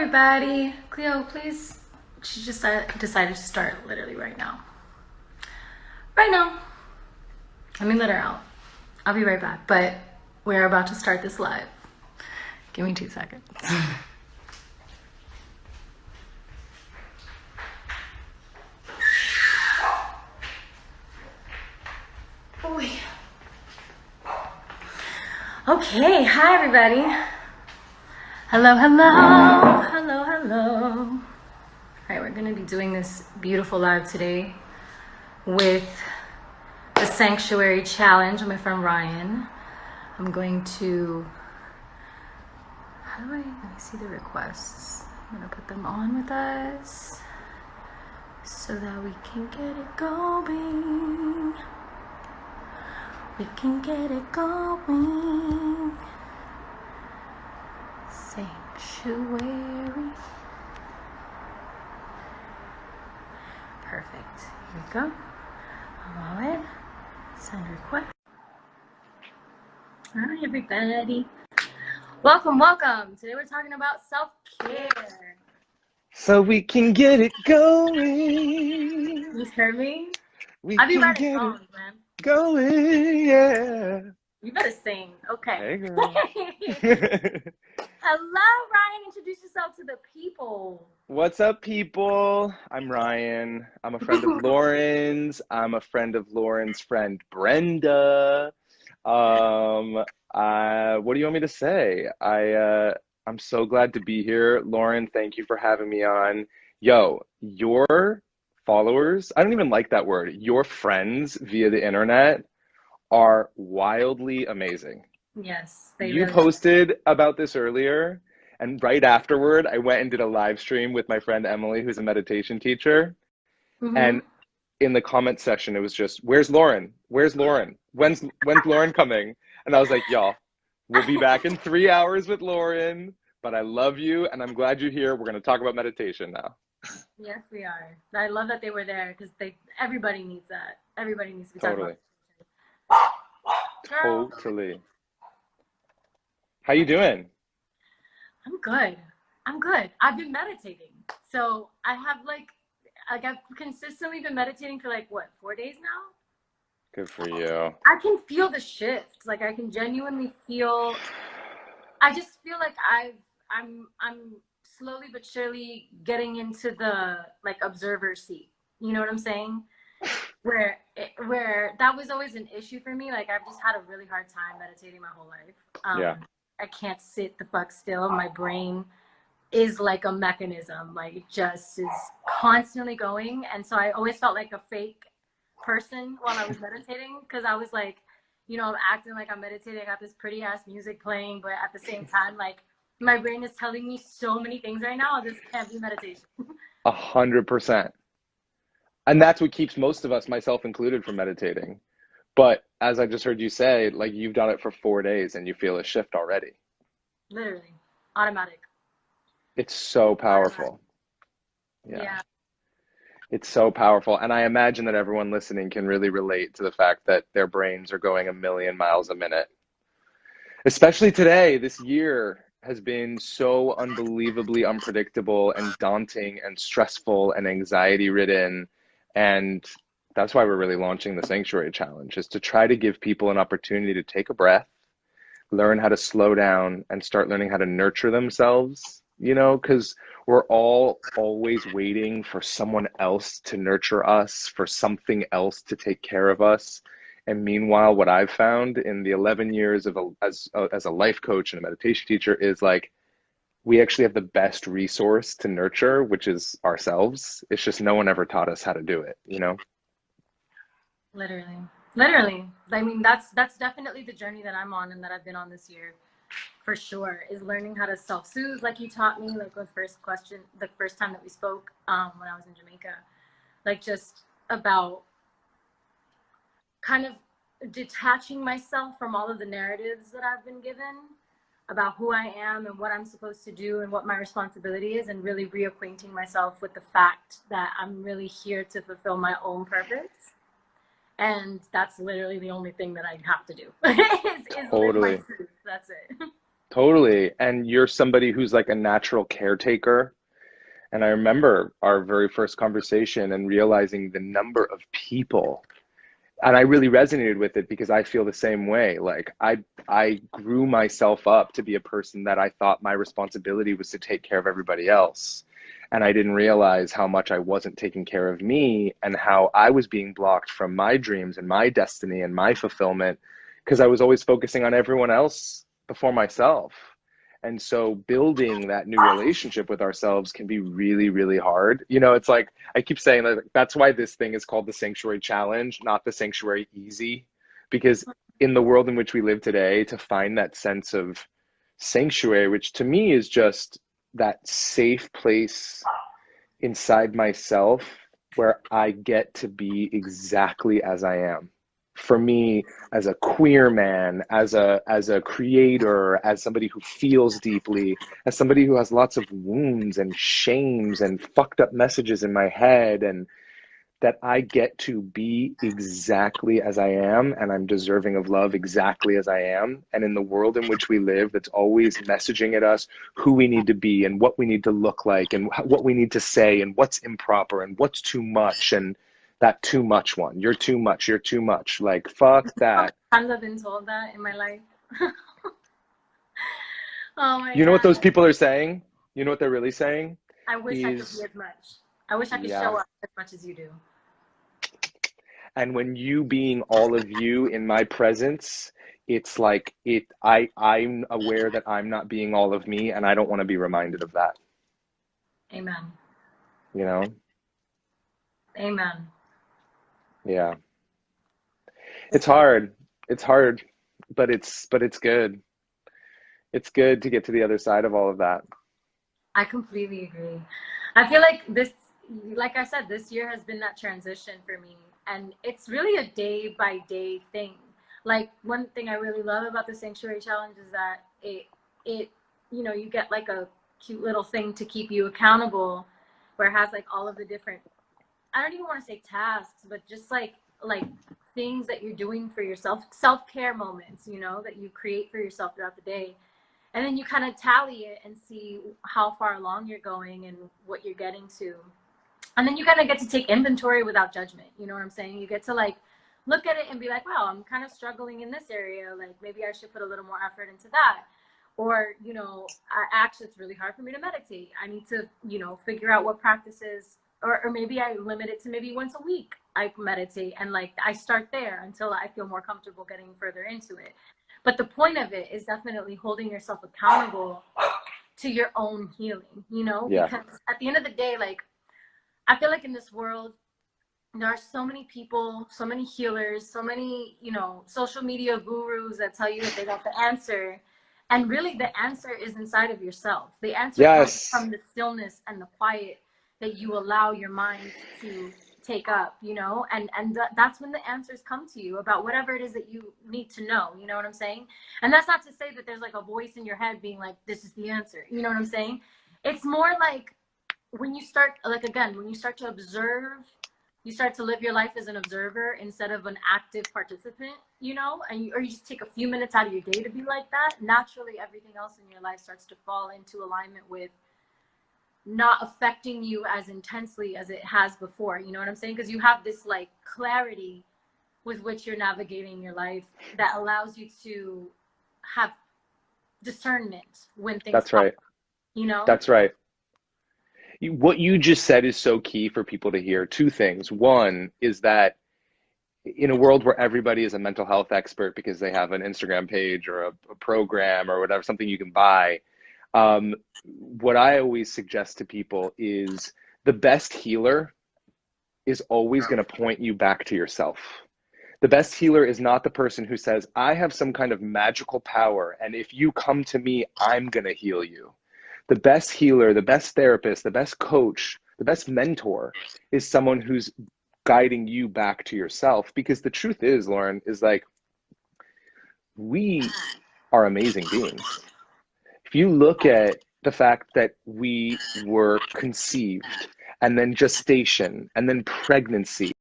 everybody. Cleo, please. She just decided to start literally right now. Right now. Let me let her out. I'll be right back. But we're about to start this live. Give me 2 seconds. Boy. Okay, hi everybody. Hello, hello, hello, hello. All right, we're gonna be doing this beautiful live today with the Sanctuary Challenge with my friend Ryan. I'm going to, let me see the requests. I'm gonna put them on with us so that we can get it going. We can get it going. Sanctuary. Perfect. Here we go. Allow it. Send request. Hi, everybody. Welcome, welcome. Today we're talking about self-care. So we can get it going. You hear me? I'll be writing songs, man. Going, yeah. You better sing. Okay. Hey, girl. Hello, Ryan. Introduce yourself to the people. What's up, people? I'm Ryan. I'm a friend of Lauren's. I'm a friend of Lauren's friend, Brenda. What do you want me to say? I'm so glad to be here. Lauren, thank you for having me on. Yo, your followers, I don't even like that word, your friends via the internet are wildly amazing. Yes, you really posted about this earlier, and right afterward, I went and did a live stream with my friend Emily, who's a meditation teacher. And in the comment section, it was just, "Where's Lauren? Where's Lauren? When's Lauren coming?" And I was like, y'all, we'll be back in 3 hours with Lauren, but I love you, and I'm glad you're here. We're going to talk about meditation now. Yes, we are. I love that they were there because everybody needs that. Everybody needs to be talking about meditation. Totally. How you doing? I'm good. I've been meditating. So I have I've consistently been meditating for 4 days now? Good for you. I can feel the shift. I can genuinely feel, I just feel like I'm slowly but surely getting into the observer seat. You know what I'm saying? Where that was always an issue for me. I've just had a really hard time meditating my whole life. Yeah. I can't sit the fuck still. My brain is like a mechanism. It just is constantly going. And so I always felt like a fake person while I was meditating, because I was I'm acting like I'm meditating. I got this pretty ass music playing, but at the same time, my brain is telling me so many things right now. This can't be meditation. 100%. And that's what keeps most of us, myself included, from meditating. But as I just heard you say, you've done it for 4 days and you feel a shift already. Literally. Automatic. It's so powerful. Yeah. It's so powerful. And I imagine that everyone listening can really relate to the fact that their brains are going a million miles a minute. Especially today, this year has been so unbelievably unpredictable and daunting and stressful and anxiety ridden. And that's why we're really launching the Sanctuary Challenge, is to try to give people an opportunity to take a breath, learn how to slow down, and start learning how to nurture themselves, because we're all always waiting for someone else to nurture us, for something else to take care of us. And meanwhile, what I've found in the 11 years as a life coach and a meditation teacher is we actually have the best resource to nurture, which is ourselves. It's just no one ever taught us how to do it, Literally. I mean, that's definitely the journey that I'm on and that I've been on this year, for sure, is learning how to self-soothe, like you taught me, the first time that we spoke, when I was in Jamaica, just about kind of detaching myself from all of the narratives that I've been given about who I am and what I'm supposed to do and what my responsibility is, and really reacquainting myself with the fact that I'm really here to fulfill my own purpose. And that's literally the only thing that I have to do. is Totally. live my truth. That's it. Totally. And you're somebody who's like a natural caretaker. And I remember our very first conversation and realizing the number of people, and I really resonated with it because I feel the same way. Like I grew myself up to be a person that I thought my responsibility was to take care of everybody else. And I didn't realize how much I wasn't taking care of me and how I was being blocked from my dreams and my destiny and my fulfillment because I was always focusing on everyone else before myself. And so building that new relationship with ourselves can be really, really hard. You know, it's like I keep saying that that's why this thing is called the Sanctuary Challenge, not the Sanctuary Easy. Because in the world in which we live today, to find that sense of sanctuary, which to me is just that safe place inside myself where I get to be exactly as I am. For me, as a queer man, as a creator, as somebody who feels deeply, as somebody who has lots of wounds and shames and fucked up messages in my head, and that I get to be exactly as I am, and I'm deserving of love exactly as I am. And in the world in which we live, that's always messaging at us who we need to be and what we need to look like and what we need to say and what's improper and what's too much, and that too much one. You're too much. You're too much. Like, fuck that. Times I've been told that in my life. Oh my You know what those God. people are saying? You know what they're really saying? I wish I could be Is, as much. I wish I could yeah. show up as much as you do. And when you being all of you in my presence, it's like I'm aware that I'm not being all of me, and I don't want to be reminded of that, Amen. you know? Amen. Yeah. It's hard. It's hard, but it's good. It's good to get to the other side of all of that. I completely agree. I feel like this, like I said, this year has been that transition for me. And it's really a day by day thing. Like one thing I really love about the Sanctuary Challenge is that it, you get like a cute little thing to keep you accountable where it has like all of the different, I don't even want to say tasks, but just like things that you're doing for yourself, self-care moments, that you create for yourself throughout the day. And then you kind of tally it and see how far along you're going and what you're getting to. And then you kind of get to take inventory without judgment. You know what I'm saying? You get to like look at it and be like, wow, I'm kind of struggling in this area. Like maybe I should put a little more effort into that. Or, actually, it's really hard for me to meditate. I need to, figure out what practices, or maybe I limit it to maybe once a week I meditate. And like I start there until I feel more comfortable getting further into it. But the point of it is definitely holding yourself accountable to your own healing, Yeah. because at the end of the day, like, I feel like in this world, there are so many people, so many healers, so many, social media gurus that tell you that they got the answer. And really the answer is inside of yourself. The answer comes Yes. from the stillness and the quiet that you allow your mind to take up, and that's when the answers come to you about whatever it is that you need to know. You know what I'm saying? And that's not to say that there's like a voice in your head being like, this is the answer. You know what I'm saying? It's more like when you start, like, again, when you start to observe, you start to live your life as an observer instead of an active participant, or you just take a few minutes out of your day to be like that. Naturally, everything else in your life starts to fall into alignment with not affecting you as intensely as it has before. You know what I'm saying? Because you have this like clarity with which you're navigating your life that allows you to have discernment when things That's right. up, That's right. What you just said is so key for people to hear. Two things. One is that in a world where everybody is a mental health expert because they have an Instagram page or a program or whatever, something you can buy, what I always suggest to people is the best healer is always going to point you back to yourself. The best healer is not the person who says, I have some kind of magical power, and if you come to me, I'm going to heal you. The best healer, the best therapist, the best coach, the best mentor is someone who's guiding you back to yourself. Because the truth is, Lauren, is like, we are amazing beings. If you look at the fact that we were conceived and then gestation and then pregnancy